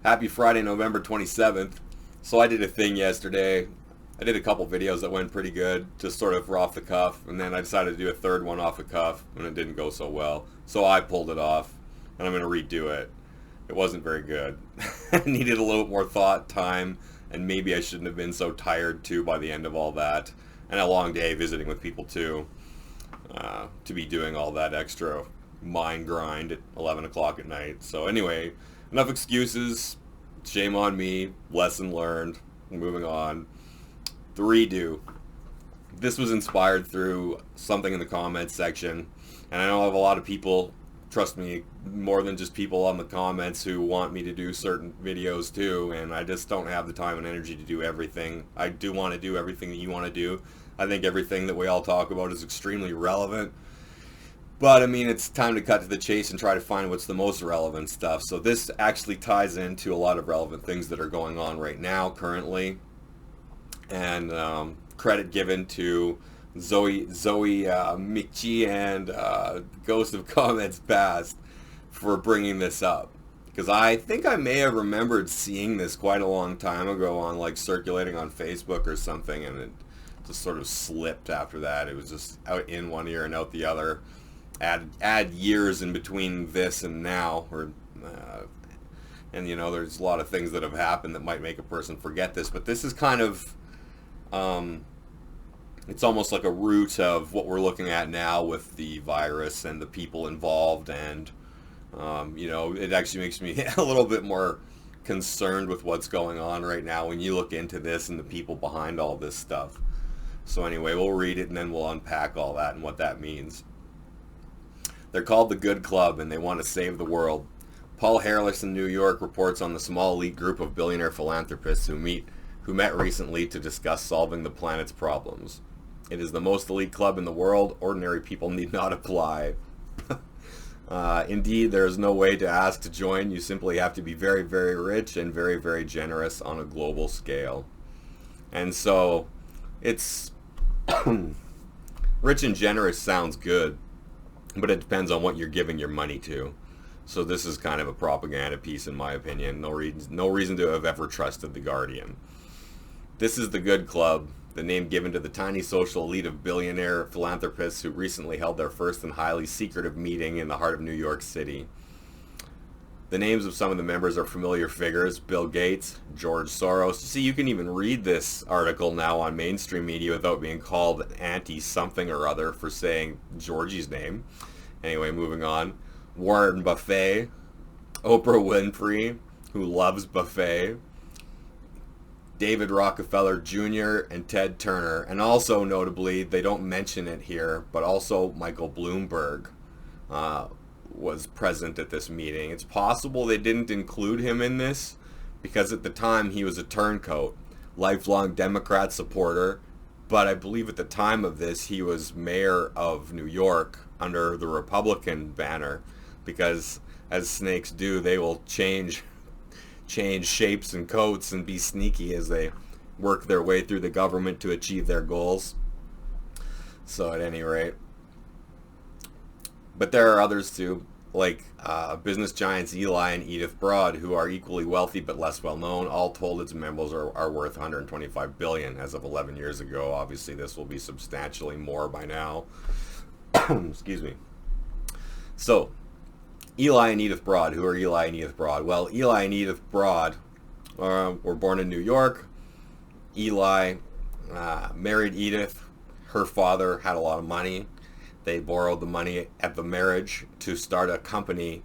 Happy Friday, November 27th. So I did a thing yesterday. I did a couple videos that went pretty good, just sort of off the cuff, and then I decided to do a third one off the cuff, and it didn't go so well. So I pulled it off, and I'm going to redo it. It wasn't very good. I needed a little more thought, time, and maybe I shouldn't have been so tired too by the end of all that. And a long day visiting with people too, to be doing all that extra mind grind at 11 o'clock at night. So anyway, enough excuses. Shame on me. Lesson learned. Moving on. The redo. This was inspired through something in the comments section. And I know I have a lot of people, trust me, more than just people on the comments who want me to do certain videos too. And I just don't have the time and energy to do everything. I do want to do everything that you want to do. I think everything that we all talk about is extremely relevant. But I mean, it's time to cut to the chase and try to find what's the most relevant stuff. So this actually ties into a lot of relevant things that are going on right now, currently. And credit given to Zoe McGee and Ghost of Comments Past for bringing this up. Because I think I may have remembered seeing this quite a long time ago on like circulating on Facebook or something, and it just sort of slipped after that. It was just out in one ear and out the other. Add years in between this and now, and you know, there's a lot of things that have happened that might make a person forget this, but this is kind of it's almost like a root of what we're looking at now with the virus and the people involved, and you know, it actually makes me a little bit more concerned with what's going on right now when you look into this and the people behind all this stuff. So anyway, we'll read it and then we'll unpack all that and what that means. They're called the Good Club, and they want to save the world. Paul Hairless in New York reports on the small elite group of billionaire philanthropists who met recently to discuss solving the planet's problems. It is the most elite club in the world. Ordinary people need not apply. Indeed, there is no way to ask to join. You simply have to be very, very rich and very, very generous on a global scale. And so, it's rich and generous sounds good, but it depends on what you're giving your money to. So this is kind of a propaganda piece, in my opinion. No reason to have ever trusted The Guardian. This is the Good Club, the name given to the tiny social elite of billionaire philanthropists who recently held their first and highly secretive meeting in the heart of New York City. The names of some of the members are familiar figures: Bill Gates, George Soros. See, you can even read this article now on mainstream media without being called anti-something or other for saying Georgie's name. Anyway, moving on. Warren Buffett, Oprah Winfrey, who loves buffet, David Rockefeller Jr., and Ted Turner. And also, notably, they don't mention it here, but also Michael Bloomberg was present at this meeting. It's possible they didn't include him in this because at the time he was a turncoat, lifelong Democrat supporter, but I believe at the time of this he was mayor of New York under the Republican banner, because as snakes do, they will change shapes and coats and be sneaky as they work their way through the government to achieve their goals. So at any rate, but there are others too, like business giants Eli and Edith Broad, who are equally wealthy but less well known. All told, its members are worth 125 billion as of 11 years ago. Obviously, this will be substantially more by now. Excuse me. So, Eli and Edith Broad. Who are Eli and Edith Broad? Well, Eli and Edith Broad were born in New York. Eli married Edith. Her father had a lot of money. They borrowed the money at the marriage to start a company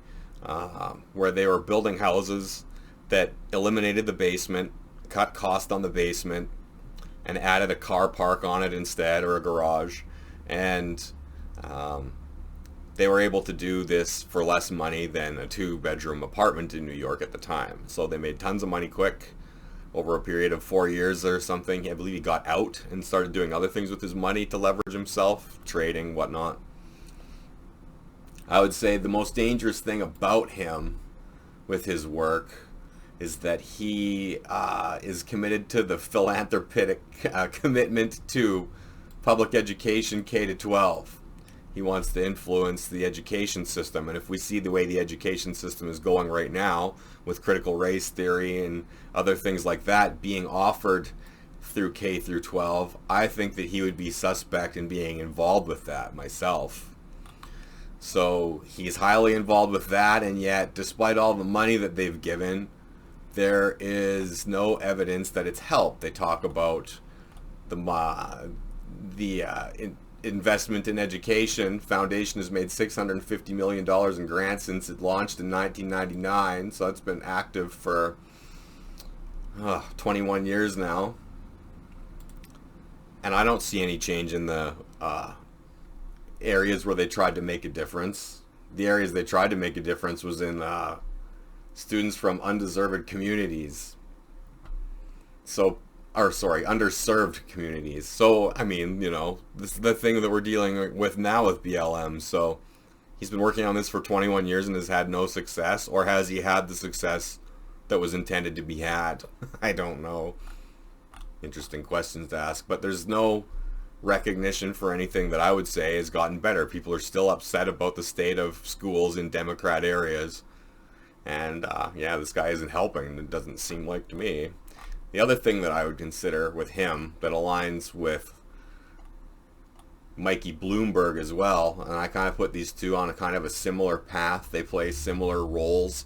where they were building houses that eliminated the basement, cut cost on the basement, and added a car park on it instead, or a garage. And they were able to do this for less money than a 2-bedroom apartment in New York at the time. So they made tons of money quick over a period of 4 years or something. I believe he got out and started doing other things with his money to leverage himself, trading, whatnot. I would say the most dangerous thing about him with his work is that he is committed to the philanthropic commitment to public education K-12. He wants to influence the education system. And if we see the way the education system is going right now, with critical race theory and other things like that being offered through K through 12, I think that he would be suspect in being involved with that myself. So he's highly involved with that, and yet despite all the money that they've given, there is no evidence that it's helped. They talk about the investment in education. Foundation has made $650 million in grants since it launched in 1999, so it's been active for 21 years now. And I don't see any change in the areas where they tried to make a difference. The areas they tried to make a difference was in students from undeserved communities. Underserved communities. So, I mean, you know, this is the thing that we're dealing with now with BLM. So, he's been working on this for 21 years and has had no success, or has he had the success that was intended to be had? I don't know. Interesting questions to ask, but there's no recognition for anything that I would say has gotten better. People are still upset about the state of schools in Democrat areas, and yeah, this guy isn't helping, it doesn't seem like to me. The other thing that I would consider with him that aligns with Mikey Bloomberg as well, and I kind of put these two on a kind of a similar path. They play similar roles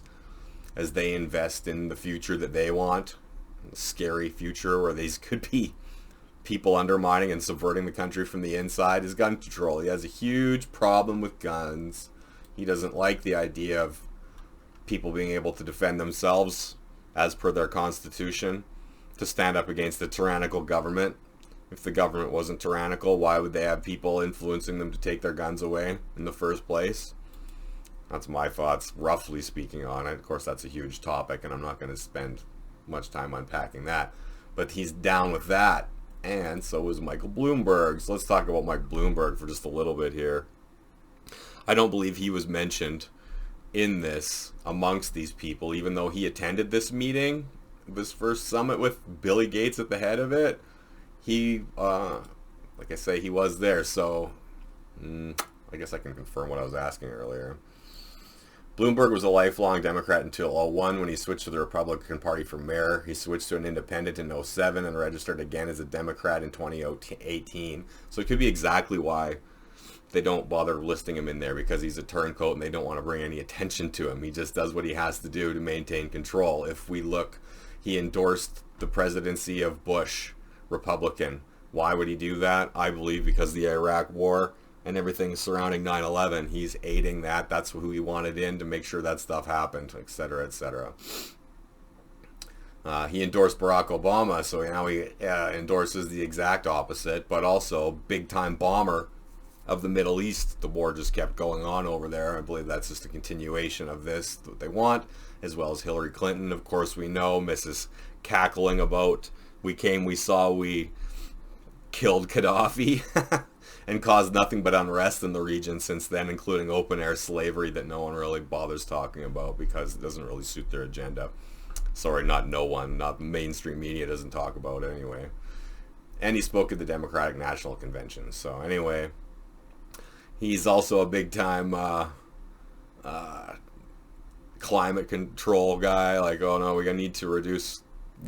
as they invest in the future that they want. A scary future where these could be people undermining and subverting the country from the inside, is gun control. He has a huge problem with guns. He doesn't like the idea of people being able to defend themselves as per their constitution, to stand up against the tyrannical government. If the government wasn't tyrannical, why would they have people influencing them to take their guns away in the first place? That's my thoughts, roughly speaking, on it. Of course, that's a huge topic, and I'm not going to spend much time unpacking that. But he's down with that, and so is Michael Bloomberg. So let's talk about Mike Bloomberg for just a little bit here. I don't believe he was mentioned in this amongst these people, even though he attended this meeting, this first summit with Billy Gates at the head of it. He, like I say, he was there, so I guess I can confirm what I was asking earlier. Bloomberg was a lifelong Democrat until 2001 when he switched to the Republican Party for mayor. He switched to an independent in 2007 and registered again as a Democrat in 2018. So it could be exactly why they don't bother listing him in there, because he's a turncoat and they don't want to bring any attention to him. He just does what he has to do to maintain control. If we look, he endorsed the presidency of Bush, Republican. Why would he do that? I believe because of the Iraq War and everything surrounding 9/11. He's aiding that. That's who he wanted in to make sure that stuff happened, etc., etc. He endorsed Barack Obama, so now he endorses the exact opposite, but also big-time bomber of the Middle East. The war just kept going on over there. I believe that's just a continuation of this, what they want, as well as Hillary Clinton. Of course, we know Mrs. cackling about, we came, we saw, we killed Gaddafi and caused nothing but unrest in the region since then, including open-air slavery that no one really bothers talking about because it doesn't really suit their agenda. Sorry, not no one, not the mainstream media doesn't talk about it anyway. And he spoke at the Democratic National Convention. So anyway, he's also a big-time climate control guy. Like, oh no, we're going to need to reduce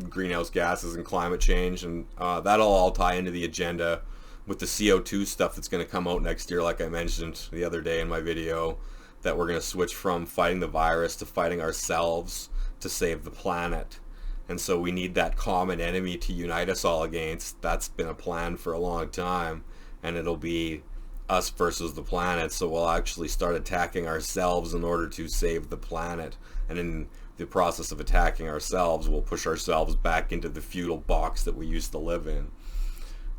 greenhouse gases and climate change. And that'll all tie into the agenda with the CO2 stuff that's going to come out next year, like I mentioned the other day in my video, that we're going to switch from fighting the virus to fighting ourselves to save the planet. And so we need that common enemy to unite us all against. That's been a plan for a long time, and it'll be us versus the planet. So we'll actually start attacking ourselves in order to save the planet, and in the process of attacking ourselves, we'll push ourselves back into the feudal box that we used to live in.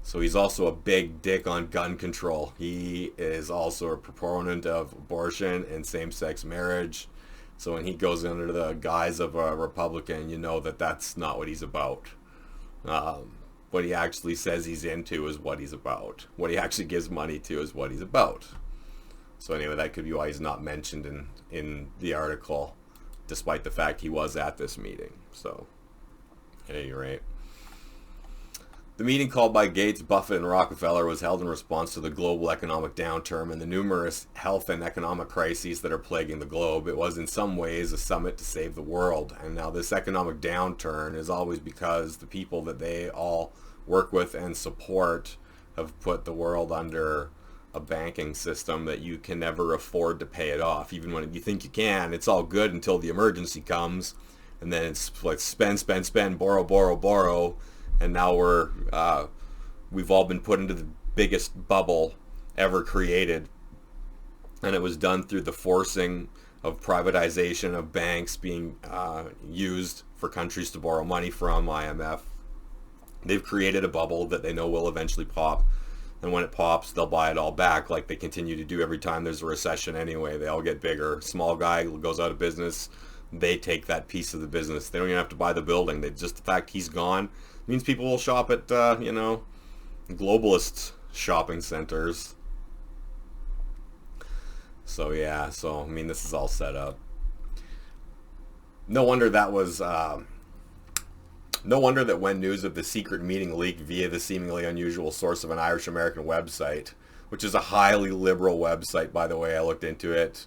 So he's also a big dick on gun control. He is also a proponent of abortion and same-sex marriage. So when he goes under the guise of a Republican, you know that that's not what he's about. What he actually says he's into is what he's about. What he actually gives money to is what he's about. So anyway, that could be why he's not mentioned in the article, despite the fact he was at this meeting. So, at any rate. The meeting called by Gates, Buffett, and Rockefeller was held in response to the global economic downturn and the numerous health and economic crises that are plaguing the globe. It was in some ways a summit to save the world. And now this economic downturn is always because the people that they all work with and support have put the world under a banking system that you can never afford to pay it off. Even when you think you can, it's all good until the emergency comes. And then it's like spend, spend, spend, borrow, borrow, borrow. And now we've all been put into the biggest bubble ever created, and it was done through the forcing of privatization of banks being used for countries to borrow money from IMF. They've created a bubble that they know will eventually pop, and when it pops, they'll buy it all back like they continue to do every time there's a recession anyway. They all get bigger. Small guy goes out of business, they take that piece of the business. They don't even have to buy the building. They just, the fact he's gone means people will shop at, globalist shopping centers. So yeah, I mean, this is all set up. No wonder that was, no wonder that when news of the secret meeting leaked via the seemingly unusual source of an Irish-American website, which is a highly liberal website, by the way, I looked into it.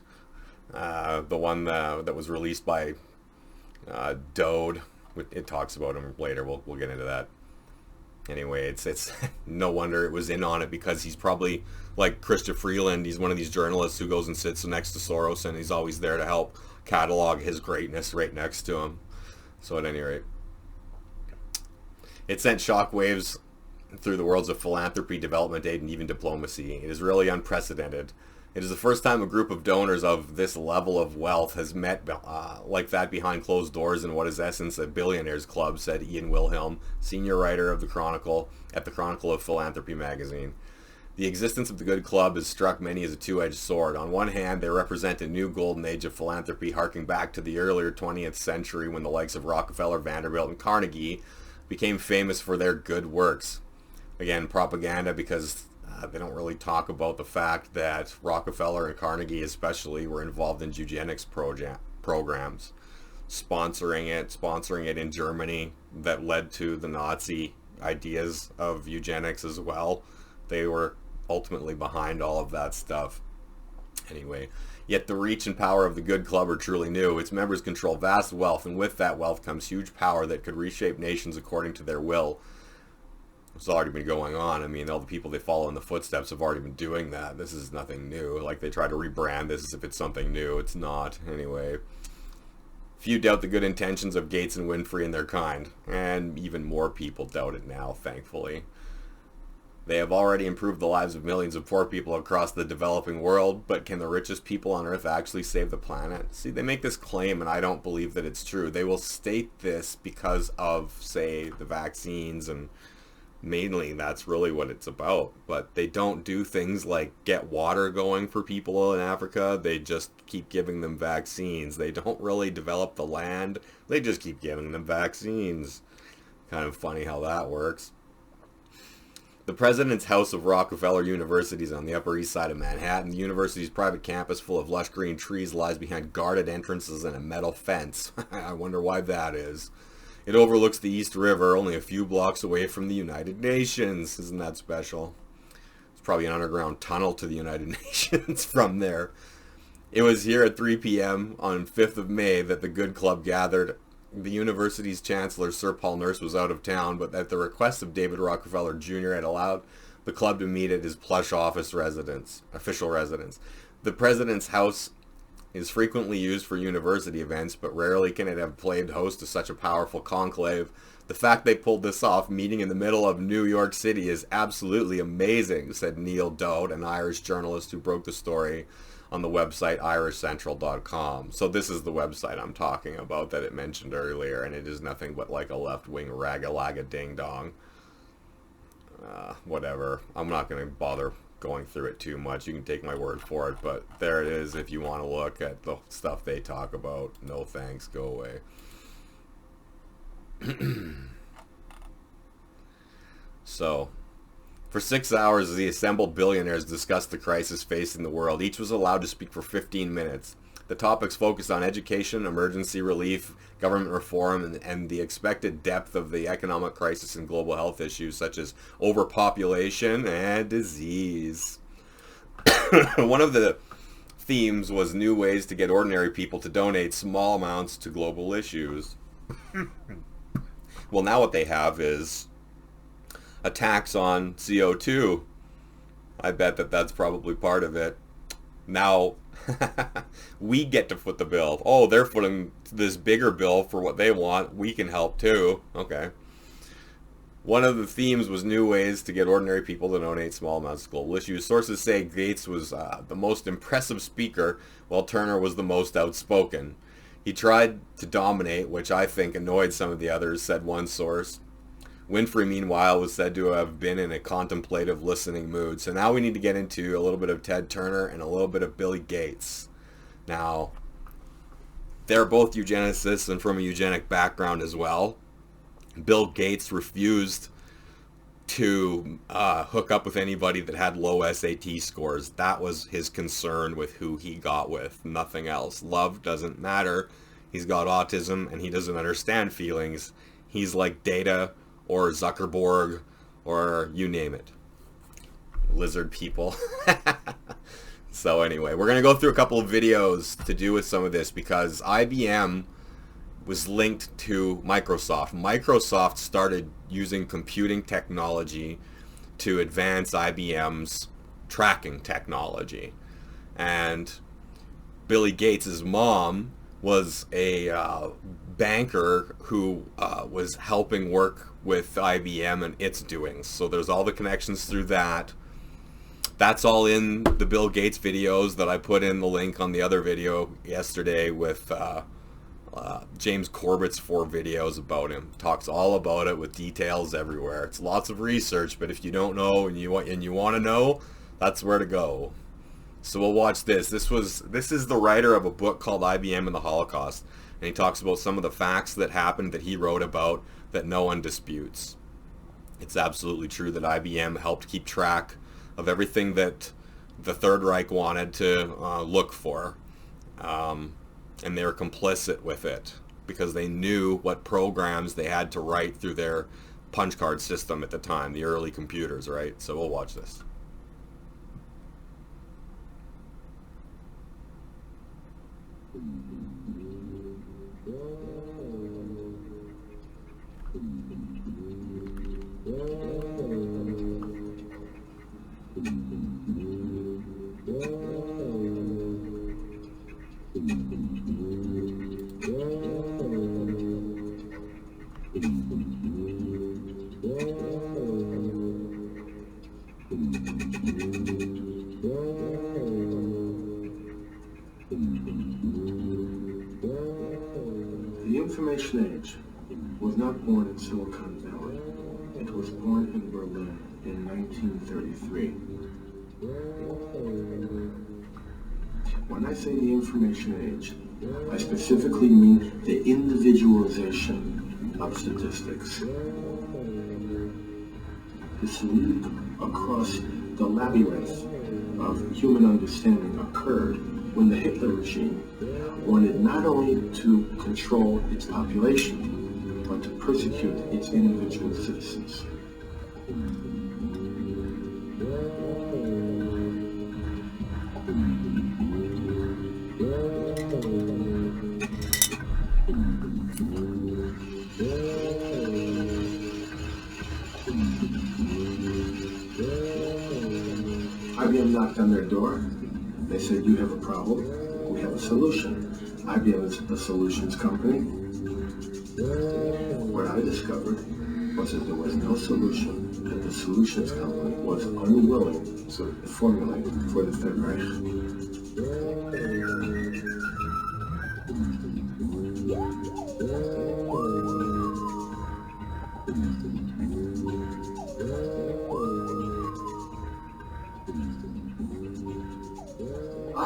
The one that was released by Dode. It talks about him later. We'll get into that. Anyway, it's no wonder it was in on it, because he's probably like Christopher Freeland. He's one of these journalists who goes and sits next to Soros, and he's always there to help catalog his greatness right next to him. So at any rate, it sent shockwaves through the worlds of philanthropy, development aid, and even diplomacy. It is really unprecedented. It is the first time a group of donors of this level of wealth has met like that behind closed doors in what is essence a billionaires club, said Ian Wilhelm, senior writer of the Chronicle at the Chronicle of Philanthropy magazine. The existence of the Good Club has struck many as a two-edged sword. On one hand, they represent a new golden age of philanthropy, harking back to the earlier 20th century when the likes of Rockefeller, Vanderbilt, and Carnegie became famous for their good works. Again, propaganda, because they don't really talk about the fact that Rockefeller and Carnegie especially were involved in eugenics programs, sponsoring it in Germany, that led to the Nazi ideas of eugenics as well. They were ultimately behind all of that stuff. Anyway, yet the reach and power of the Good Club are truly new. Its members control vast wealth, and with that wealth comes huge power that could reshape nations according to their will. It's already been going on. I mean, all the people they follow in the footsteps have already been doing that. This is nothing new. Like, they try to rebrand this as if it's something new. It's not. Anyway, few doubt the good intentions of Gates and Winfrey and their kind, and even more people doubt it now, thankfully. They have already improved the lives of millions of poor people across the developing world, but can the richest people on Earth actually save the planet? See, they make this claim, and I don't believe that it's true. They will state this because of, say, the vaccines, and mainly that's really what it's about. But they don't do things like get water going for people in Africa. They just keep giving them vaccines. They don't really develop the land. They just keep giving them vaccines. Kind of funny how that works. The president's house of Rockefeller University is on the Upper East Side of Manhattan. The university's private campus full of lush green trees lies behind guarded entrances and a metal fence. I wonder why that is. It overlooks the East River, only a few blocks away from the United Nations. Isn't that special? It's probably an underground tunnel to the United Nations from there. It was here at 3 p.m. on 5th of May that the Good Club gathered. The university's chancellor, Sir Paul Nurse, was out of town, but at the request of David Rockefeller Jr. had allowed the club to meet at his plush office official residence. The president's house is frequently used for university events, but rarely can it have played host to such a powerful conclave. The fact they pulled this off, meeting in the middle of New York City, is absolutely amazing, said Neil Dode, an Irish journalist who broke the story on the website irishcentral.com. So this is the website I'm talking about that it mentioned earlier, and it is nothing but like a left-wing rag-a-lag-a ding-dong. Whatever. I'm not going to bother going through it too much. You can take my word for it, but there it is if you want to look at the stuff they talk about. No thanks, go away. So, for 6 hours, the assembled billionaires discussed the crisis facing the world. Each was allowed to speak for 15 minutes. The topics focused on education, emergency relief, government reform, and the expected depth of the economic crisis and global health issues such as overpopulation and disease. One of the themes was new ways to get ordinary people to donate small amounts to global issues. Well, now what they have is a tax on CO2. I bet that that's probably part of it. Now, we get to foot the bill. Oh, they're footing this bigger bill for what they want. We can help too. Okay. One of the themes was new ways to get ordinary people to donate small amounts of global issues. Sources say Gates was the most impressive speaker, while Turner was the most outspoken. He tried to dominate, which I think annoyed some of the others, said one source. Winfrey, meanwhile, was said to have been in a contemplative listening mood. So now we need to get into a little bit of Ted Turner and a little bit of Billy Gates. Now, they're both eugenicists and from a eugenic background as well. Bill Gates refused to hook up with anybody that had low SAT scores. That was his concern with who he got with, nothing else. Love doesn't matter. He's got autism and he doesn't understand feelings. He's like Data or Zuckerberg or you name it. Lizard people. So anyway, we're going to go through a couple of videos to do with some of this because IBM was linked to Microsoft. Microsoft started using computing technology to advance IBM's tracking technology. And Billy Gates' mom was a banker who was helping work with IBM and its doings. So there's all the connections through that. That's all in the Bill Gates videos that I put in the link on the other video yesterday with James Corbett's 4 videos about him. Talks all about it with details everywhere. It's lots of research, but if you don't know and you want to know, that's where to go. So we'll watch this. This is the writer of a book called IBM and the Holocaust, and he talks about some of the facts that happened that he wrote about that no one disputes. It's absolutely true that IBM helped keep track of everything that the Third Reich wanted to look for. And they were complicit with it because they knew what programs they had to write through their punch card system at the time, the early computers, right? So we'll watch this. The information age was not born in Silicon Valley. It was born in Berlin in 1933. When I say the information age, I specifically mean the individualization of statistics. This leap across the labyrinth of human understanding occurred when the Hitler regime wanted not only to control its population, but to persecute its individual citizens. IBM knocked on their door. They said, "You have a problem, we have a solution." IBM is a solutions company. What I discovered was that there was no solution that the solutions company was unwilling to formulate for the Third Reich.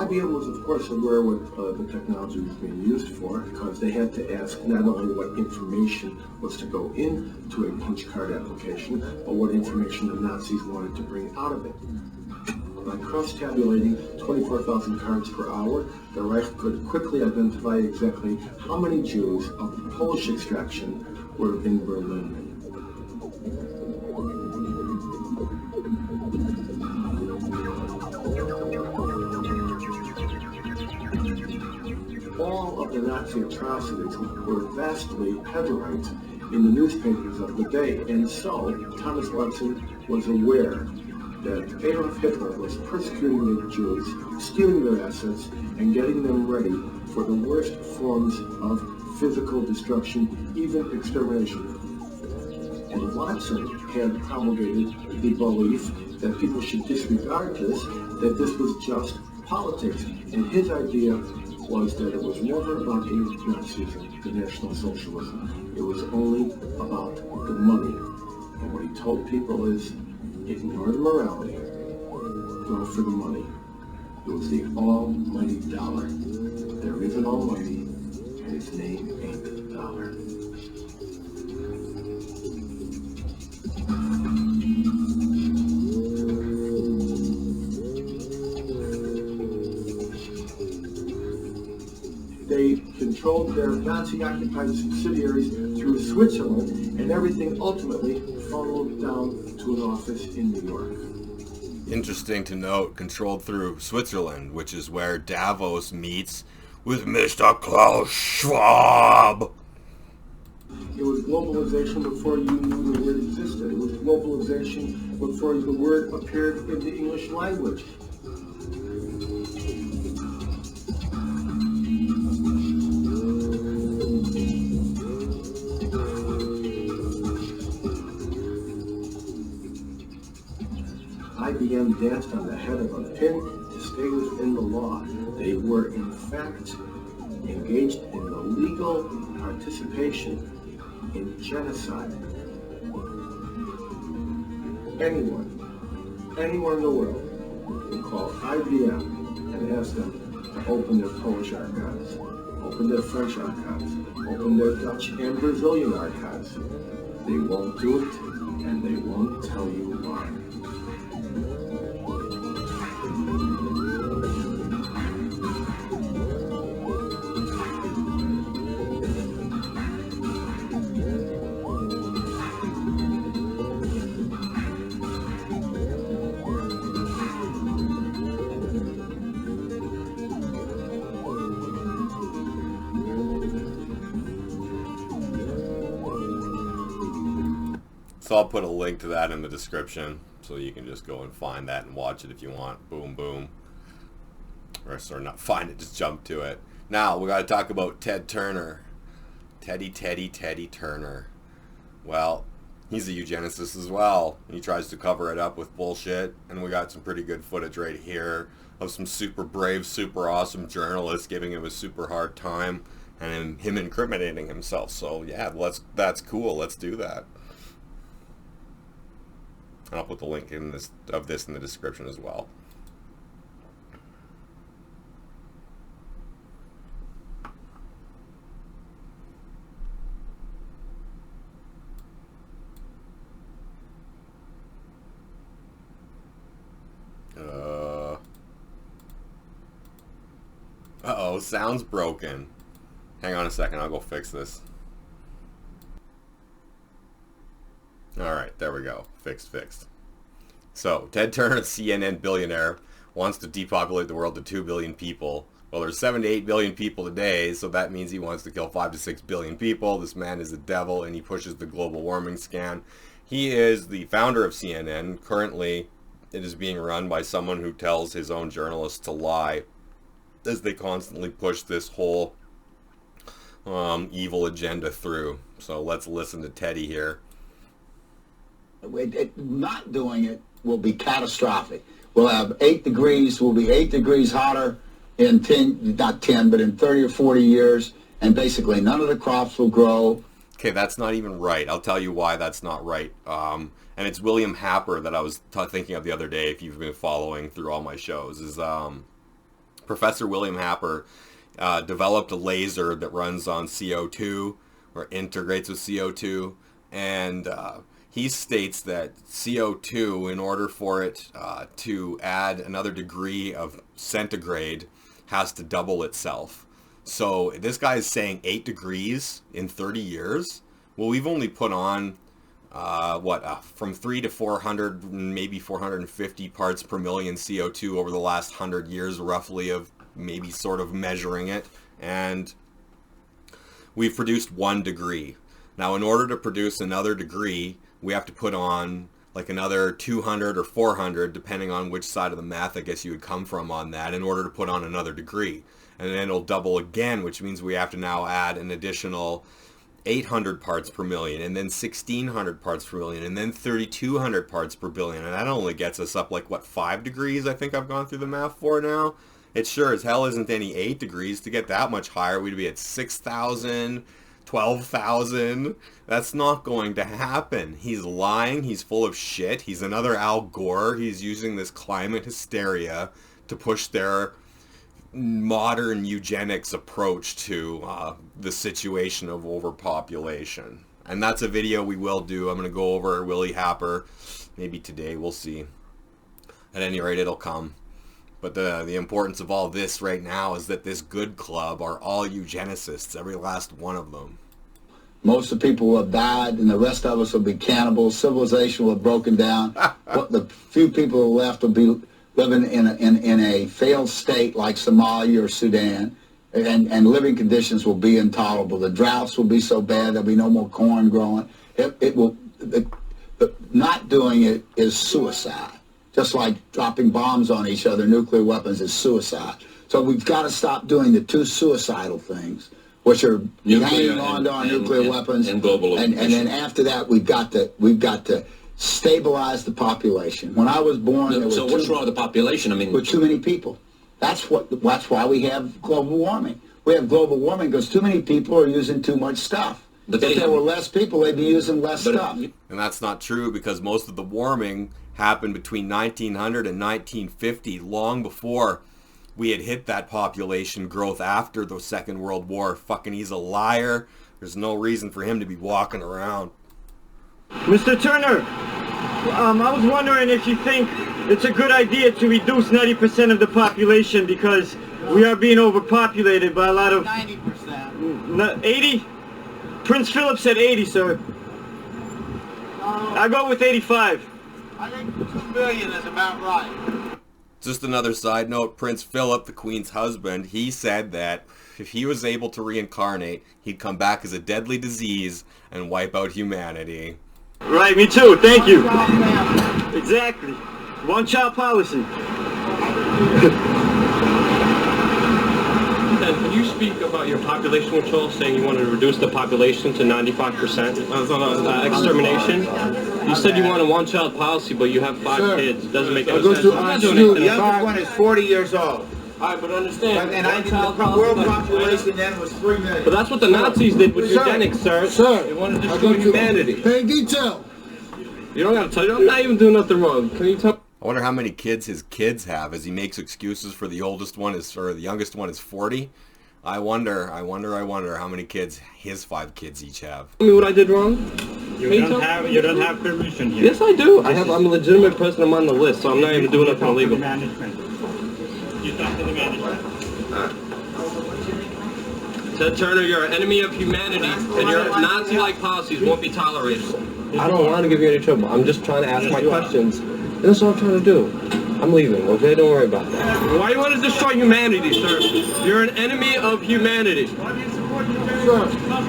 IBM was, of course, aware what the technology was being used for, because they had to ask not only what information was to go into a punch card application, but what information the Nazis wanted to bring out of it. By cross-tabulating 24,000 cards per hour, the Reich could quickly identify exactly how many Jews of Polish extraction were in Berlin. All of the Nazi atrocities were vastly headlined in the newspapers of the day, and so Thomas Watson was aware that Adolf Hitler was persecuting the Jews, stealing their assets, and getting them ready for the worst forms of physical destruction, even extermination. And Watson had promulgated the belief that people should disregard this, that this was just politics. And his idea was that it was never about the Nazism, the National Socialism. It was only about the money. And what he told people is, ignore the morality, go for the money. It was the almighty dollar. There is an almighty, and his name ain't the dollar. They controlled their Nazi-occupied subsidiaries through Switzerland, and everything ultimately funneled down to an office in New York. Interesting to note, controlled through Switzerland, which is where Davos meets with Mr. Klaus Schwab. It was globalization before you knew the word existed. It was globalization before the word appeared in the English language. IBM danced on the head of a pin to stay within the law. They were, in fact, engaged in the legal participation in genocide. Anyone in the world can call IBM and ask them to open their Polish archives, open their French archives, open their Dutch and Brazilian archives. They won't do it, and they won't tell you why. So I'll put a link to that in the description, so you can just go and find that and watch it if you want. Boom, boom. Or sorry, not find it, just jump to it. Now, we got to talk about Ted Turner. Teddy Turner. Well, he's a eugenicist as well. He tries to cover it up with bullshit, and we got some pretty good footage right here of some super brave, super awesome journalists giving him a super hard time, and him incriminating himself. So yeah, that's cool. Let's do that. And I'll put the link in this in the description as well. Uh-oh, sound's broken. Hang on a second, I'll go fix this. Alright, there we go. Fixed. So, Ted Turner, CNN billionaire, wants to depopulate the world to 2 billion people. Well, there's 7 to 8 billion people today, so that means he wants to kill 5 to 6 billion people. This man is the devil, and he pushes the global warming scam. He is the founder of CNN. Currently, it is being run by someone who tells his own journalists to lie, as they constantly push this whole evil agenda through. So let's listen to Teddy here. Not doing it will be catastrophic. We'll have 8 degrees, we'll be 8 degrees hotter in 10, not 10, but in 30 or 40 years, and basically none of the crops will grow. Okay, that's not even right. I'll tell you why that's not right. And it's William Happer that I was thinking of the other day, if you've been following through all my shows, is Professor William Happer developed a laser that runs on CO2, or integrates with CO2, and he states that CO2, in order for it to add another degree of centigrade, has to double itself. So this guy is saying 8 degrees in 30 years. Well, we've only put on, from 3 to 400, maybe 450 parts per million CO2 over the last 100 years, roughly, of maybe sort of measuring it. And we've produced 1 degree. Now, in order to produce another degree, we have to put on like another 200 or 400, depending on which side of the math I guess you would come from on that, in order to put on another degree. And then it'll double again, which means we have to now add an additional 800 parts per million, and then 1600 parts per million, and then 3200 parts per billion. And that only gets us up like, what, 5 degrees, I think I've gone through the math for now. It sure as hell isn't any 8 degrees. To get that much higher, we'd be at 6,000, 12,000. That's not going to happen. He's lying. He's full of shit. He's another Al Gore. He's using this climate hysteria to push their modern eugenics approach to the situation of overpopulation. And that's a video we will do. I'm going to go over Willie Happer maybe today. We'll see. At any rate, it'll come. But the importance of all this right now is that this good club are all eugenicists, every last one of them. Most of the people will have died, and the rest of us will be cannibals. Civilization will have broken down. The few people who are left will be living in a failed state like Somalia or Sudan, and living conditions will be intolerable. The droughts will be so bad there'll be no more corn growing. Not doing it is suicide. Just like dropping bombs on each other, nuclear weapons is suicide. So we've got to stop doing the 2 suicidal things, which are hanging on to our nuclear weapons, and globalization. And then after that, we've got to stabilize the population. When I was born, so what's wrong with the population? I mean, with too many people. That's why we have global warming. We have global warming because too many people are using too much stuff. But if there were less people, they'd be using less stuff. And that's not true, because most of the warming happened between 1900 and 1950, long before we had hit that population growth after the Second World War. Fucking, he's a liar. There's no reason for him to be walking around. Mr. Turner, I was wondering if you think it's a good idea to reduce 90% of the population because we are being overpopulated by a lot of... 90%. 80? Prince Philip said 80, sir. I go with 85. I think 2 billion is about right. Just another side note, Prince Philip, the Queen's husband, he said that if he was able to reincarnate, he'd come back as a deadly disease and wipe out humanity. Right, me too, thank you. Exactly. One-child policy. Can you speak about your population control, saying you want to reduce the population to 95% extermination? You said you want a one-child policy, but you have 5 kids. It doesn't make any sense. The youngest one is 40 years old. All right, but understand. And I think the world population then was 3 million. But that's what the Nazis did with eugenics, sir. They wanted to destroy humanity. Pay detail. You don't got to tell you. I'm not even doing nothing wrong. Can you tell? I wonder how many kids his kids have, as he makes excuses for the oldest one is, or the youngest one is 40. I wonder how many kids his 5 kids each have. Tell me what I did wrong. You don't have permission here. Yes, I do. I'm a legitimate person. I'm on the list, so I'm not even doing nothing illegal. You talk to the management. Ted Turner, you're an enemy of humanity, and your Nazi-like policies won't be tolerated. I don't want to give you any trouble. I'm just trying to ask my questions. And that's what I'm trying to do. I'm leaving, okay? Don't worry about that. Why do you want to destroy humanity, sir? You're an enemy of humanity.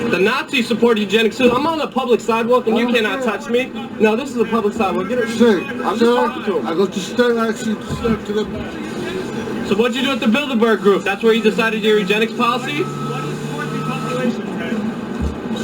The Nazis support eugenics too. I'm on a public sidewalk and you cannot touch me. No, this is a public sidewalk. Get it straight. I'm just talking to him. I go to stand actually to the... So what'd you do at the Bilderberg group? That's where you decided your eugenics policy?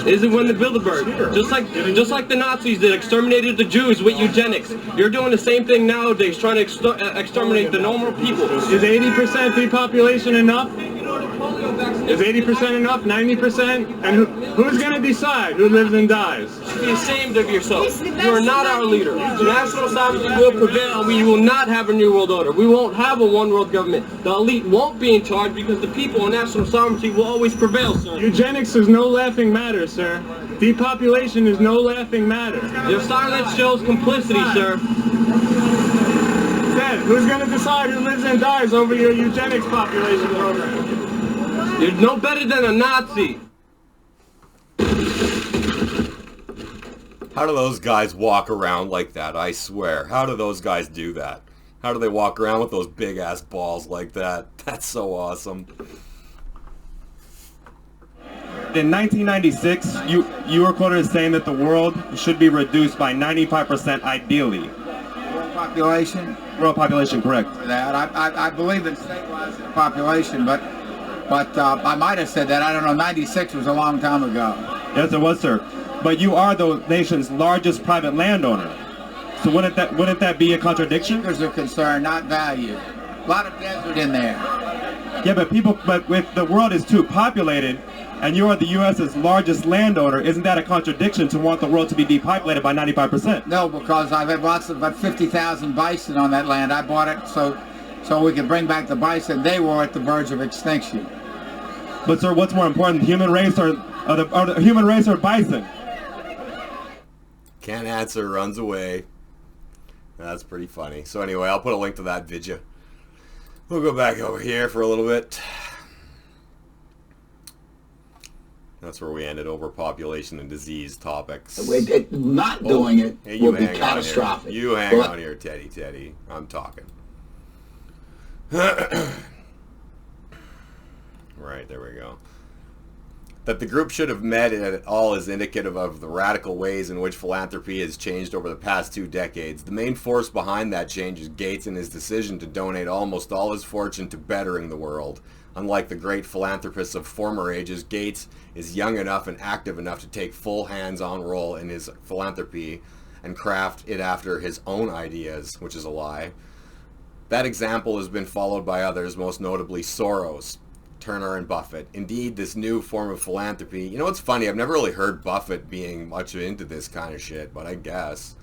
Is it when the Bilderberg? Just like the Nazis did, exterminated the Jews with eugenics. You're doing the same thing nowadays, trying to exterminate the normal people. Is 80% of the population enough? Polio vaccine Is 80% enough? 90%? And who's going to decide who lives and dies? Be ashamed of yourself. You are not our leader. National sovereignty will prevail, and we will not have a new world order. We won't have a one world government. The elite won't be in charge because the people and national sovereignty will always prevail, sir. Eugenics is no laughing matter, sir. Depopulation is no laughing matter. Your silence shows complicity, sir. Ted, who's going to decide who lives and dies over your eugenics population program? You're no better than a Nazi. How do those guys walk around like that? I swear. How do those guys do that? How do they walk around with those big ass balls like that? That's so awesome. In 1996, you were quoted as saying that the world should be reduced by 95% ideally. World population? World population, correct. For that. I believe in stabilizing the population, but I might have said that. I don't know. 96 was a long time ago. Yes, it was, sir. But you are the nation's largest private landowner. So wouldn't that be a contradiction? Acres are concerned, not value. A lot of desert in there. Yeah, but if the world is too populated, and you are the U.S.'s largest landowner, isn't that a contradiction to want the world to be depopulated by 95%? No, because I've had about 50,000 bison on that land. I bought it so we could bring back the bison. They were at the verge of extinction. But sir, what's more important, the human race or the human race or bison? Can't answer, runs away. That's pretty funny. So anyway, I'll put a link to that video. We'll go back over here for a little bit. That's where we ended, overpopulation and disease topics. Not doing it Hey, will be catastrophic. You hang on here, Teddy. I'm talking. Right, there we go. That the group should have met at all is indicative of the radical ways in which philanthropy has changed over the past 2 decades. The main force behind that change is Gates and his decision to donate almost all his fortune to bettering the world. Unlike the great philanthropists of former ages, Gates is young enough and active enough to take full hands-on role in his philanthropy and craft it after his own ideas, which is a lie. That example has been followed by others, most notably Soros, Turner, and Buffett. Indeed, this new form of philanthropy, you know what's funny, I've never really heard Buffett being much into this kind of shit, but I guess.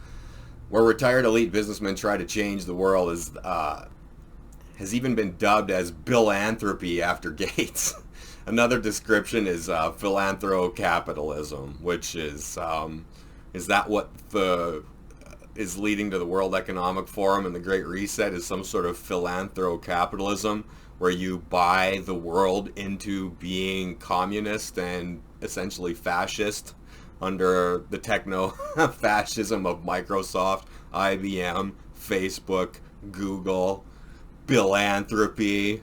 Where retired elite businessmen try to change the world has even been dubbed as BiLLaNthrOpy after Gates. Another description is philanthro-capitalism, which is that what is leading to the World Economic Forum and the Great Reset, is some sort of philanthro-capitalism where you buy the world into being communist and essentially fascist under the techno-fascism of Microsoft, IBM, Facebook, Google, BiLLaNthropy.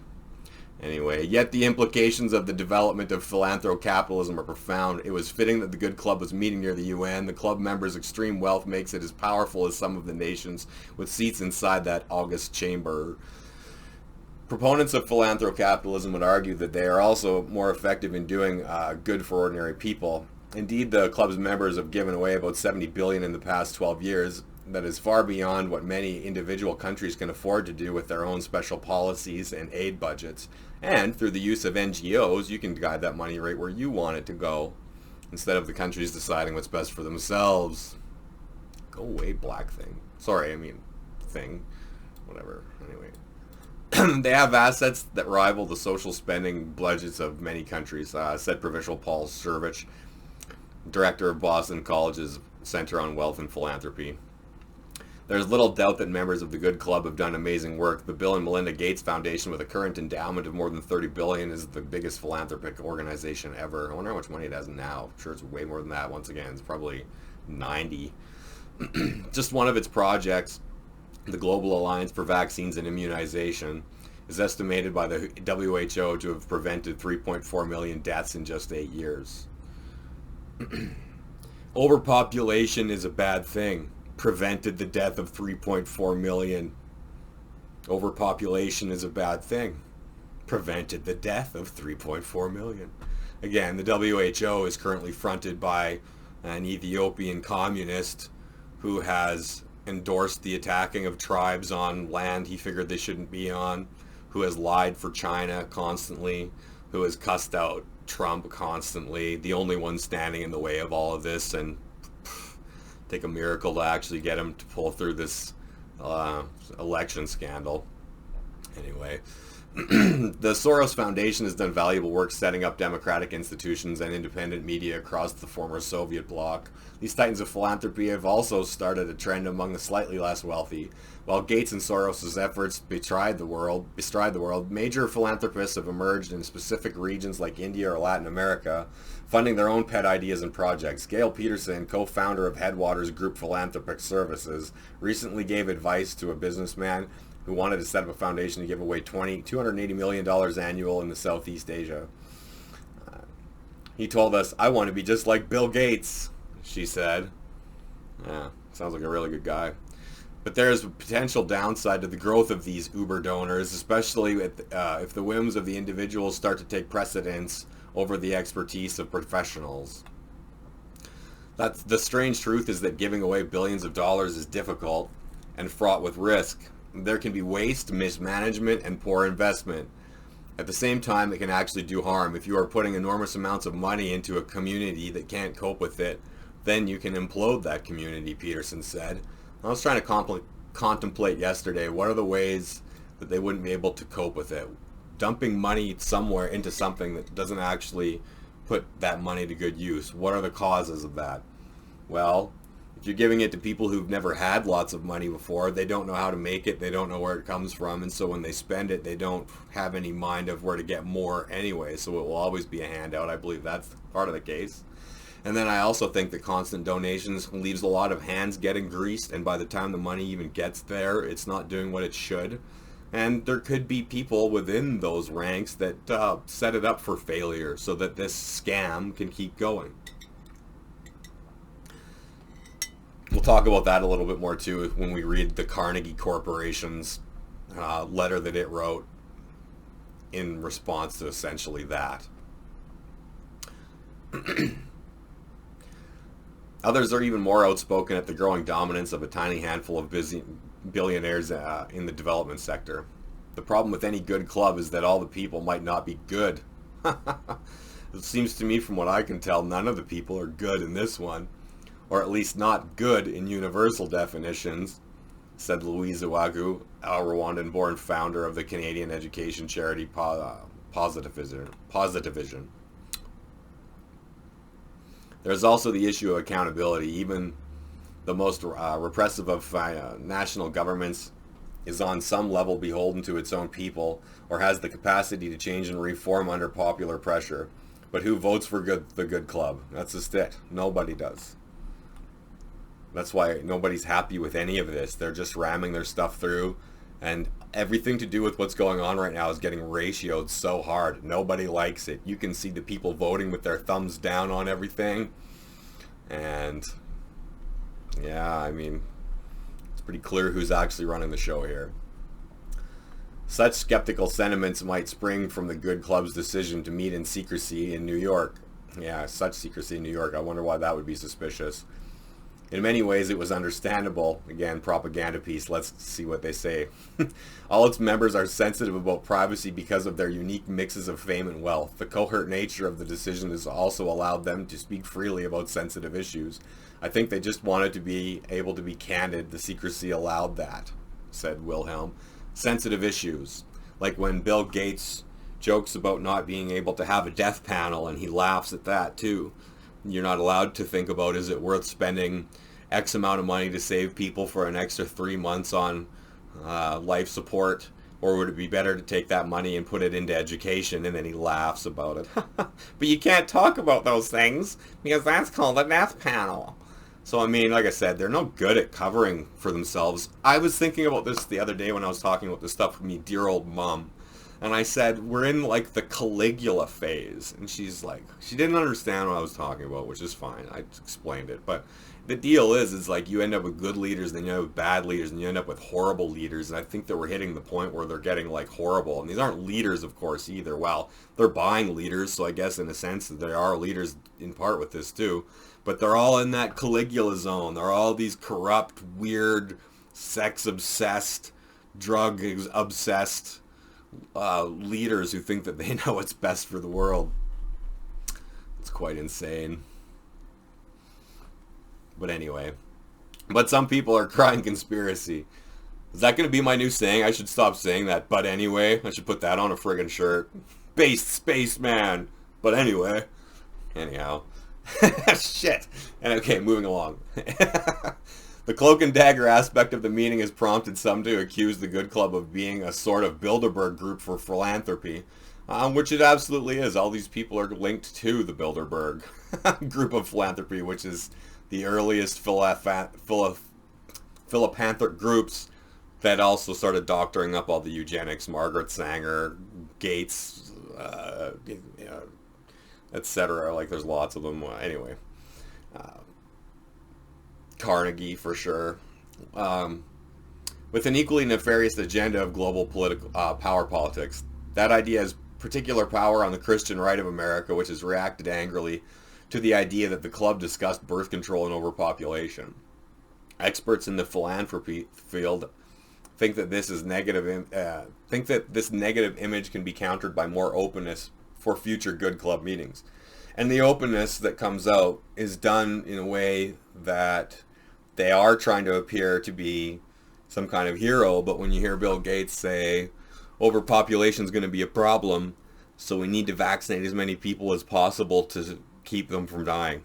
Anyway, yet the implications of the development of philanthro-capitalism are profound. It was fitting that the Good Club was meeting near the UN. The club members' extreme wealth makes it as powerful as some of the nations with seats inside that august chamber. Proponents of philanthro-capitalism would argue that they are also more effective in doing good for ordinary people. Indeed, the club's members have given away about $70 billion in the past 12 years. That is far beyond what many individual countries can afford to do with their own special policies and aid budgets. And through the use of NGOs, you can guide that money right where you want it to go, instead of the countries deciding what's best for themselves. Go away, black thing. Sorry, I mean, thing. Whatever. Anyway. They have assets that rival the social spending budgets of many countries, said Provincial Paul Servich, director of Boston College's Center on Wealth and Philanthropy. There's little doubt that members of the Good Club have done amazing work. The Bill and Melinda Gates Foundation, with a current endowment of more than $30 billion, is the biggest philanthropic organization ever. I wonder how much money it has now. I'm sure it's way more than that. Once again, it's probably 90. Just one of its projects, the Global Alliance for Vaccines and Immunization, is estimated by the WHO to have prevented 3.4 million deaths in just 8 years. Overpopulation is a bad thing. Prevented the death of 3.4 million. Overpopulation is a bad thing. Prevented the death of 3.4 million. Again, the WHO is currently fronted by an Ethiopian communist who has endorsed the attacking of tribes on land he figured they shouldn't be on, who has lied for China constantly, who has cussed out Trump constantly, the only one standing in the way of all of this, and take a miracle to actually get him to pull through this election scandal. Anyway, the Soros Foundation has done valuable work setting up democratic institutions and independent media across the former Soviet bloc. These titans of philanthropy have also started a trend among the slightly less wealthy. While Gates and Soros' efforts bestride the world, major philanthropists have emerged in specific regions like India or Latin America, funding their own pet ideas and projects. Gail Peterson, co-founder of Headwaters Group Philanthropic Services, recently gave advice to a businessman who wanted to set up a foundation to give away $280 million annual in the Southeast Asia. He told us, "I want to be just like Bill Gates," she said. Yeah, sounds like a really good guy. But there is a potential downside to the growth of these Uber donors, especially if the whims of the individuals start to take precedence over the expertise of professionals. That's the strange truth, is that giving away billions of dollars is difficult and fraught with risk. There can be waste, mismanagement, and poor investment. At the same time, it can actually do harm. If you are putting enormous amounts of money into a community that can't cope with it, then you can implode that community, Peterson said. I was trying to contemplate yesterday, what are the ways that they wouldn't be able to cope with it? Dumping money somewhere into something that doesn't actually put that money to good use. What are the causes of that? Well, if you're giving it to people who've never had lots of money before, they don't know how to make it, they don't know where it comes from, and so when they spend it, they don't have any mind of where to get more anyway, so it will always be a handout. I believe that's part of the case. And then I also think that constant donations leaves a lot of hands getting greased, and by the time the money even gets there, it's not doing what it should. And there could be people within those ranks that set it up for failure so that this scam can keep going. We'll talk about that a little bit more too when we read the Carnegie Corporation's letter that it wrote in response to essentially that. Others are even more outspoken at the growing dominance of a tiny handful of billionaires in the development sector. The problem with any good club is that all the people might not be good. It seems to me, from what I can tell, none of the people are good in this one. Or at least not good in universal definitions, said Louise Uwagu, a Rwandan-born founder of the Canadian education charity Positivision. There's also the issue of accountability. Even the most repressive of national governments is on some level beholden to its own people, or has the capacity to change and reform under popular pressure. But who votes for the good club? That's just it. Nobody does. That's why nobody's happy with any of this. They're just ramming their stuff through, and everything to do with what's going on right now is getting ratioed so hard. Nobody likes it. You can see the people voting with their thumbs down on everything. And yeah, I mean, it's pretty clear who's actually running the show here. Such skeptical sentiments might spring from the good club's decision to meet in secrecy in New York. Yeah, such secrecy in New York. I wonder why that would be suspicious. In many ways, it was understandable. Again, propaganda piece. Let's see what they say. All its members are sensitive about privacy because of their unique mixes of fame and wealth. The cohort nature of the decision has also allowed them to speak freely about sensitive issues. I think they just wanted to be able to be candid. The secrecy allowed that, said Wilhelm. Sensitive issues. Like when Bill Gates jokes about not being able to have a death panel, and he laughs at that too. You're not allowed to think about, is it worth spending X amount of money to save people for an extra 3 months on life support, or would it be better to take that money and put it into education? And then he laughs about it. But you can't talk about those things because that's called a death panel. So I mean, like I said, they're no good at covering for themselves. I was thinking about this the other day when I was talking about this stuff with me dear old mom. And I said, we're in like the Caligula phase. And she's like, she didn't understand what I was talking about, which is fine. I explained it. But the deal is like you end up with good leaders, then you end up with bad leaders, and you end up with horrible leaders. And I think that we're hitting the point where they're getting like horrible. And these aren't leaders, of course, either. Well, they're buying leaders, so I guess in a sense that they are leaders in part with this too. But they're all in that Caligula zone. They're all these corrupt, weird, sex-obsessed, drug-obsessed leaders who think that they know what's best for the world. It's quite insane. But anyway. But some people are crying conspiracy. Is that going to be my new saying? I should stop saying that. But anyway, I should put that on a friggin' shirt. Based spaceman. But anyway. Anyhow. Shit. And okay, moving along. The cloak and dagger aspect of the meeting has prompted some to accuse the Good Club of being a sort of Bilderberg group for philanthropy, which it absolutely is. All these people are linked to the Bilderberg group of philanthropy, which is the earliest philanthropic groups that also started doctoring up all the eugenics, Margaret Sanger, Gates, etc. Like, there's lots of them. Anyway. Carnegie, for sure. With an equally nefarious agenda of global political power politics. That idea has particular power on the Christian right of America, which has reacted angrily to the idea that the club discussed birth control and overpopulation. Experts in the philanthropy field think that this negative image can be countered by more openness for future Good Club meetings. And the openness that comes out is done in a way that they are trying to appear to be some kind of hero, but when you hear Bill Gates say, overpopulation is going to be a problem, so we need to vaccinate as many people as possible to keep them from dying.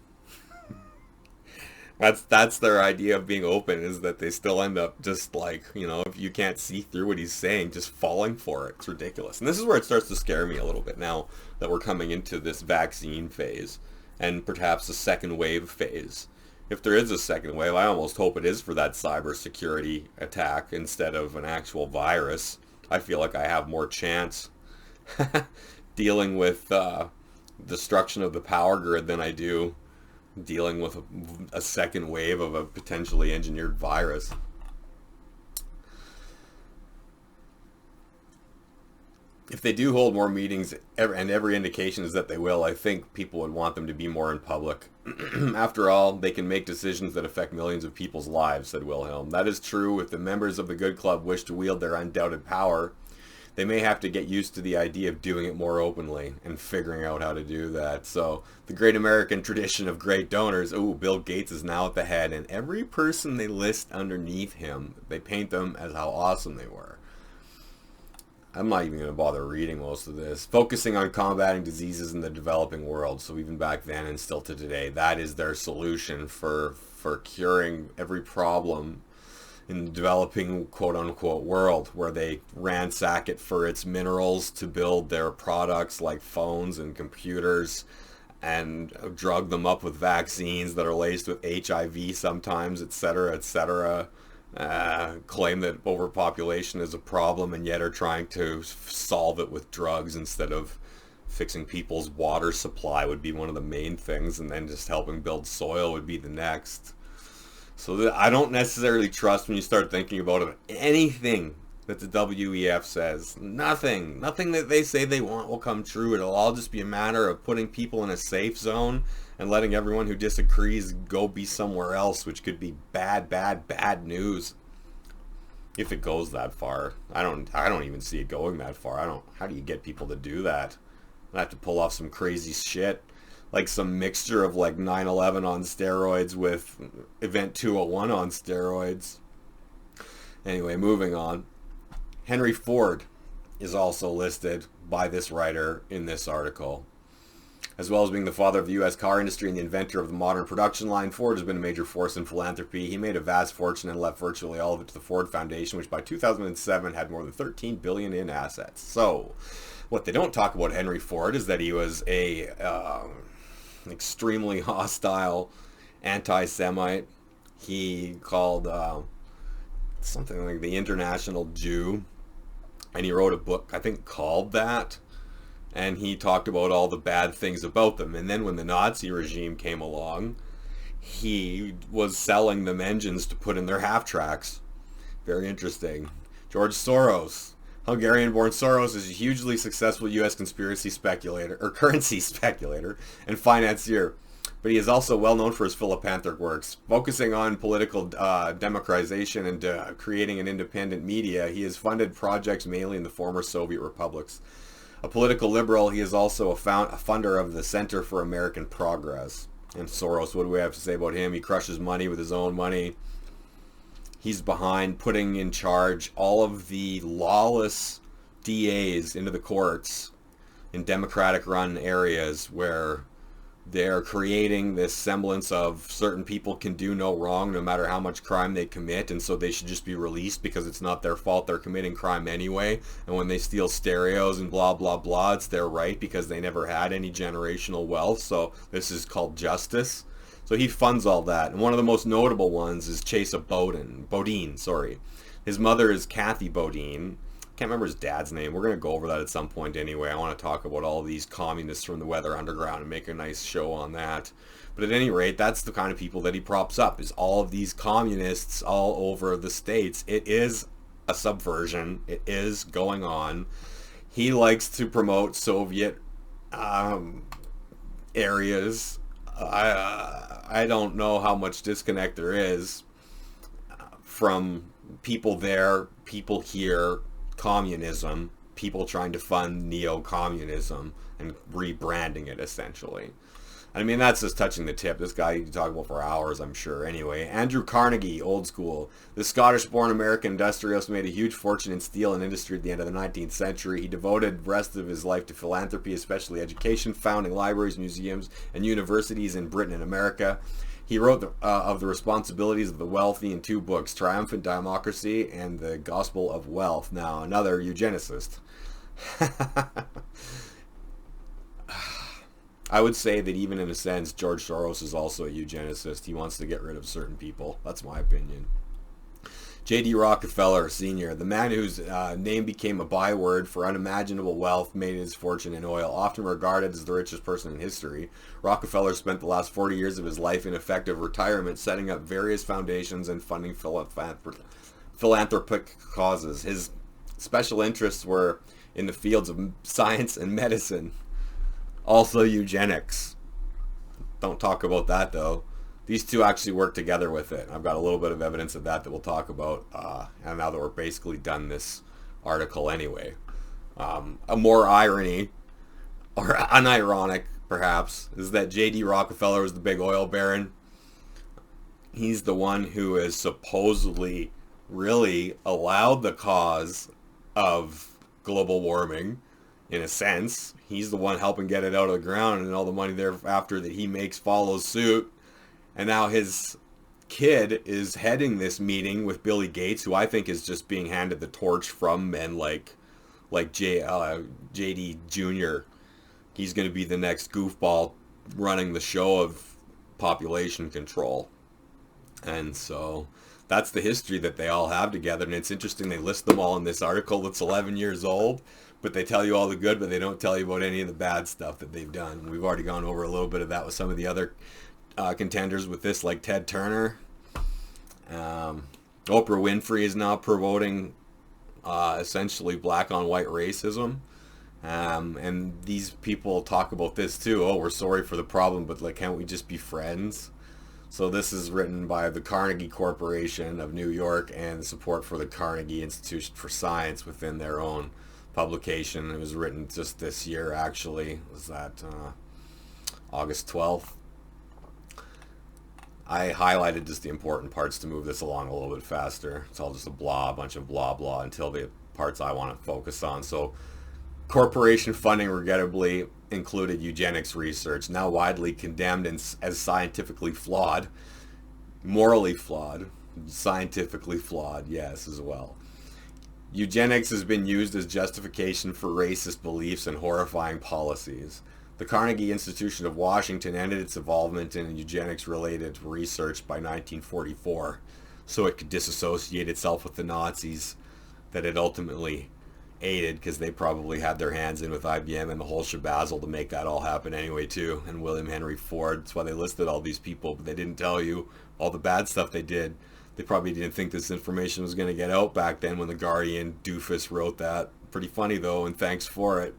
That's their idea of being open, is that they still end up just like, if you can't see through what he's saying, just falling for it. It's ridiculous. And this is where it starts to scare me a little bit now that we're coming into this vaccine phase and perhaps a second wave phase. If there is a second wave, I almost hope it is for that cybersecurity attack instead of an actual virus. I feel like I have more chance dealing with destruction of the power grid than I do dealing with a second wave of a potentially engineered virus. If they do hold more meetings, and every indication is that they will, I think people would want them to be more in public. After all, they can make decisions that affect millions of people's lives, said Wilhelm. That is true. If the members of the Good Club wish to wield their undoubted power, they may have to get used to the idea of doing it more openly and figuring out how to do that. So the great American tradition of great donors, Bill Gates is now at the head, and every person they list underneath him, they paint them as how awesome they were. I'm not even going to bother reading most of this. Focusing on combating diseases in the developing world. So even back then and still to today, that is their solution for curing every problem in the developing quote-unquote world, where they ransack it for its minerals to build their products like phones and computers, and drug them up with vaccines that are laced with HIV sometimes, etc., etc. Claim that overpopulation is a problem and yet are trying to solve it with drugs instead of fixing people's water supply would be one of the main things, and then just helping build soil would be the next. So I don't necessarily trust when you start thinking about anything that the WEF says. Nothing that they say they want will come true. It'll all just be a matter of putting people in a safe zone and letting everyone who disagrees go be somewhere else, which could be bad news. If it goes that far. I don't even see it going that far. How do you get people to do that? I have to pull off some crazy shit, like some mixture of like 9/11 on steroids with Event 201 on steroids. Anyway, moving on. Henry Ford is also listed by this writer in this article. As well as being the father of the U.S. car industry and the inventor of the modern production line, Ford has been a major force in philanthropy. He made a vast fortune and left virtually all of it to the Ford Foundation, which by 2007 had more than $13 billion in assets. So, what they don't talk about Henry Ford is that he was a extremely hostile anti-Semite. He called something like the International Jew, and he wrote a book, I think, called that. And he talked about all the bad things about them. And then when the Nazi regime came along, he was selling them engines to put in their half-tracks. Very interesting. George Soros. Hungarian-born Soros is a hugely successful U.S. conspiracy speculator, or currency speculator, and financier. but he is also well known for his philanthropic works. Focusing on political democratization and creating an independent media, he has funded projects mainly in the former Soviet republics. A political liberal, he is also a funder of the Center for American Progress. And Soros, what do we have to say about him? He crushes money with his own money. He's behind putting in charge all of the lawless DAs into the courts in democratic-run areas where they're creating this semblance of certain people can do no wrong no matter how much crime they commit, and so they should just be released because it's not their fault, they're committing crime anyway. And when they steal stereos and blah blah blah, it's their right because they never had any generational wealth, so this is called justice. So he funds all that, and one of the most notable ones is Chesa Bodine. His mother is Kathy Bodine. Can't remember his dad's name. We're going to go over that at some point anyway. I want to talk about all these communists from the Weather Underground and make a nice show on that. But at any rate, that's the kind of people that he props up, is all of these communists all over the states. It is a subversion. It is going on. He likes to promote Soviet areas. I don't know how much disconnect there is from people there, people here, communism, people trying to fund neo-communism and rebranding it essentially. I mean, that's just touching the tip. This guy you can talk about for hours, I'm sure. Anyway, Andrew Carnegie, old school. The Scottish-born American industrialist made a huge fortune in steel and industry at the end of the 19th century. He devoted the rest of his life to philanthropy, especially education, founding libraries, museums, and universities in Britain and America. He wrote of the responsibilities of the wealthy in 2 books, Triumphant Democracy and The Gospel of Wealth. Now, another eugenicist. I would say that even in a sense, George Soros is also a eugenicist. He wants to get rid of certain people. That's my opinion. J.D. Rockefeller Sr., the man whose name became a byword for unimaginable wealth, made his fortune in oil. Often regarded as the richest person in history, Rockefeller spent the last 40 years of his life in effective retirement, setting up various foundations and funding philanthropic causes. His special interests were in the fields of science and medicine. Also eugenics. Don't talk about that, though. These two actually work together with it. I've got a little bit of evidence of that we'll talk about, and now that we're basically done this article anyway. A more irony, or unironic perhaps, is that J.D. Rockefeller was the big oil baron. He's the one who has supposedly really allowed the cause of global warming, in a sense. He's the one helping get it out of the ground, and all the money thereafter that he makes follows suit. And now his kid is heading this meeting with Billy Gates, who I think is just being handed the torch from men like JD Jr. He's going to be the next goofball running the show of population control. And so that's the history that they all have together. And it's interesting they list them all in this article that's 11 years old. But they tell you all the good, but they don't tell you about any of the bad stuff that they've done. We've already gone over a little bit of that with some of the other contenders with this, like Ted Turner. Oprah Winfrey is now promoting essentially black on white racism. And these people talk about this too. Oh, we're sorry for the problem, but like, can't we just be friends? So this is written by the Carnegie Corporation of New York and the support for the Carnegie Institution for Science within their own publication. It was written just this year, actually. Was that August 12th? I highlighted just the important parts to move this along a little bit faster. It's all just a bunch of blah blah until the parts I want to focus on. So corporation funding regrettably included eugenics research, now widely condemned as scientifically flawed, morally flawed, scientifically flawed, yes, as well. Eugenics has been used as justification for racist beliefs and horrifying policies. The Carnegie Institution of Washington ended its involvement in eugenics-related research by 1944, so it could disassociate itself with the Nazis that it ultimately aided, because they probably had their hands in with IBM and the whole shabazzle to make that all happen anyway too, and William Henry Ford. That's why they listed all these people, but they didn't tell you all the bad stuff they did. They probably didn't think this information was going to get out back then when the Guardian doofus wrote that. Pretty funny though, and thanks for it.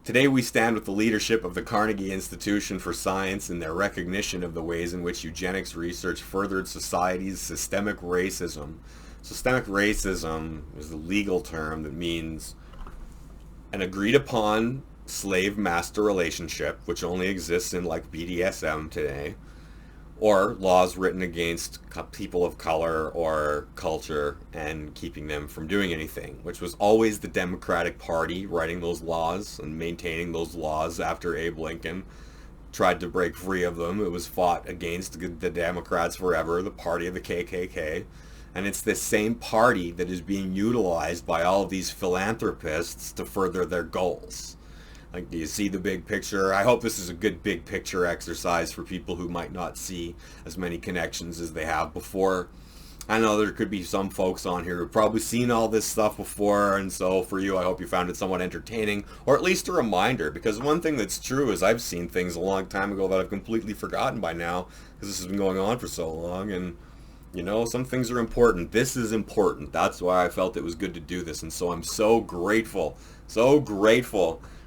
Today we stand with the leadership of the Carnegie Institution for Science in their recognition of the ways in which eugenics research furthered society's systemic racism. Systemic racism is a legal term that means an agreed upon slave-master relationship, which only exists in like BDSM today, or laws written against people of color or culture and keeping them from doing anything, which was always the Democratic Party writing those laws and maintaining those laws after Abe Lincoln tried to break free of them. It was fought against the Democrats forever, the party of the KKK. And it's this same party that is being utilized by all of these philanthropists to further their goals. Like, do you see the big picture? I hope this is a good big picture exercise for people who might not see as many connections as they have before. I know there could be some folks on here who've probably seen all this stuff before, and so for you, I hope you found it somewhat entertaining, or at least a reminder, because one thing that's true is I've seen things a long time ago that I've completely forgotten by now, because this has been going on for so long, and you know, some things are important. This is important. That's why I felt it was good to do this, and so I'm so grateful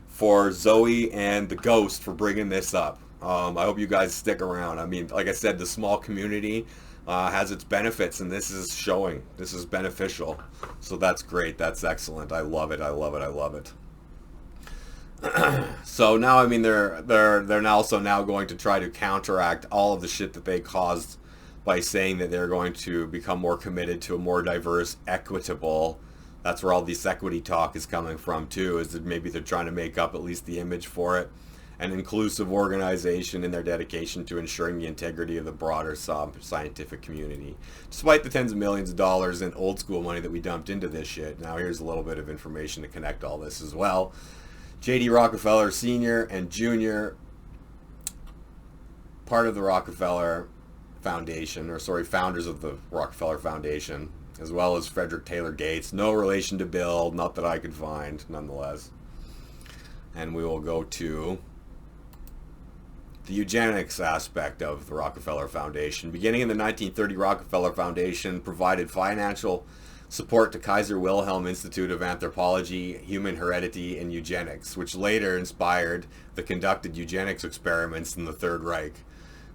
for Zoe and the Ghost for bringing this up. I hope you guys stick around. I mean, like I said, the small community has its benefits, and this is showing. This is beneficial. So that's great. That's excellent. I love it. I love it. I love it. So now, I mean, they're also now going to try to counteract all of the shit that they caused by saying that they're going to become more committed to a more diverse, equitable. That's where all this equity talk is coming from too, is that maybe they're trying to make up at least the image for it. An inclusive organization in their dedication to ensuring the integrity of the broader scientific community. Despite the tens of millions of dollars in old school money that we dumped into this shit, now here's a little bit of information to connect all this as well. J.D. Rockefeller Sr. and Jr., part of the Rockefeller Foundation, founders of the Rockefeller Foundation, as well as Frederick Taylor Gates. No relation to Bill, not that I could find, nonetheless. And we will go to the eugenics aspect of the Rockefeller Foundation. Beginning in the 1930, Rockefeller Foundation provided financial support to Kaiser Wilhelm Institute of Anthropology, Human Heredity, and Eugenics, which later inspired the conducted eugenics experiments in the Third Reich.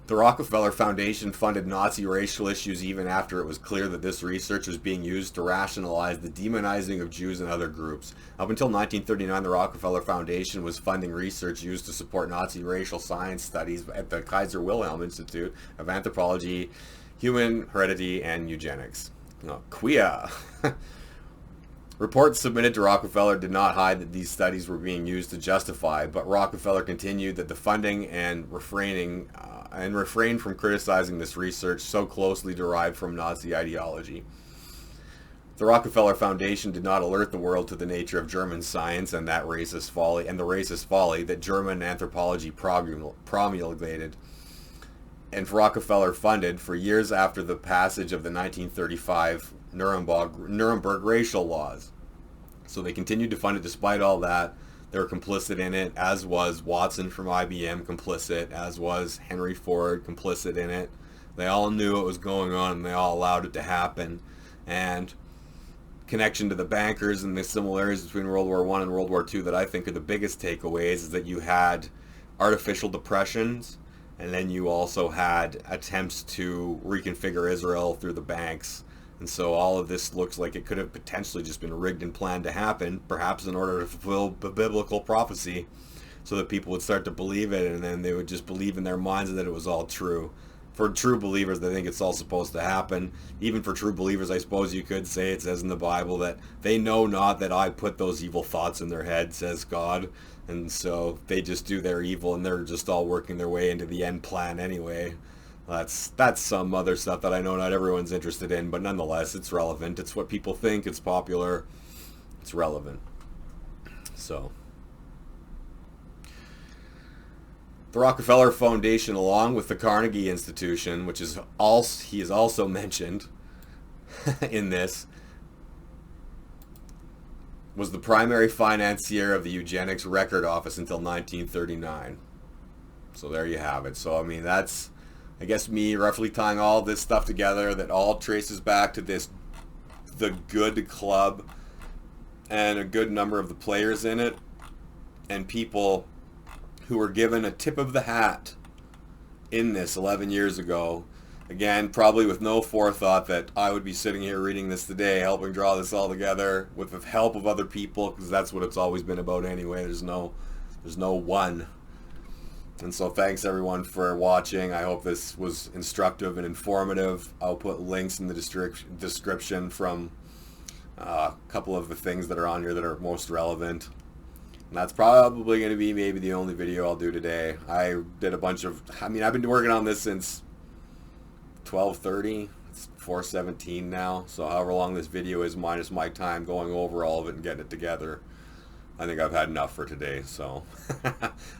The Rockefeller Foundation funded Nazi racial issues even after it was clear that this research was being used to rationalize the demonizing of Jews and other groups. Up until 1939, the Rockefeller Foundation was funding research used to support Nazi racial science studies at the Kaiser Wilhelm Institute of Anthropology, Human Heredity, and Eugenics. Queer. Reports submitted to Rockefeller did not hide that these studies were being used to justify, but Rockefeller continued that the funding and refrained from criticizing this research so closely derived from Nazi ideology. The Rockefeller Foundation did not alert the world to the nature of German science and the racist folly that German anthropology promulgated, and Rockefeller funded for years after the passage of the 1935 Nuremberg racial laws. So they continued to fund it despite all that. They were complicit in it, as was Watson from IBM complicit, as was Henry Ford complicit in it. They all knew what was going on, and they all allowed it to happen. And connection to the bankers and the similarities between World War I and World War II that I think are the biggest takeaways is that you had artificial depressions, and then you also had attempts to reconfigure Israel through the banks. And so all of this looks like it could have potentially just been rigged and planned to happen, perhaps in order to fulfill biblical prophecy, so that people would start to believe it, and then they would just believe in their minds that it was all true. For true believers, they think it's all supposed to happen. Even for true believers, I suppose you could say it says in the Bible that they know not that I put those evil thoughts in their head, says God. And so they just do their evil, and they're just all working their way into the end plan anyway. That's some other stuff that I know not everyone's interested in, but nonetheless, it's relevant. It's what people think. It's popular. It's relevant. So the Rockefeller Foundation, along with the Carnegie Institution, which is he is also mentioned in this, was the primary financier of the Eugenics Record Office until 1939. So there you have it. So I mean, that's, I guess, me roughly tying all this stuff together that all traces back to the good club and a good number of the players in it. and people who were given a tip of the hat in this 11 years ago. Again, probably with no forethought that I would be sitting here reading this today, helping draw this all together with the help of other people, because that's what it's always been about anyway. There's no one. And so thanks everyone for watching. I hope this was instructive and informative. I'll put links in the description from a couple of the things that are on here that are most relevant. And that's probably going to be maybe the only video I'll do today. I did a bunch of, I've been working on this since 12:30. It's 4:17 now. So however long this video is minus my time going over all of it and getting it together, I think I've had enough for today. So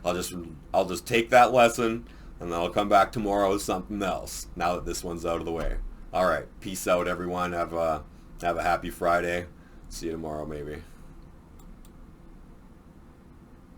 I'll just take that lesson and then I'll come back tomorrow with something else now that this one's out of the way. All right. Peace out, everyone. Have a happy Friday. See you tomorrow, maybe.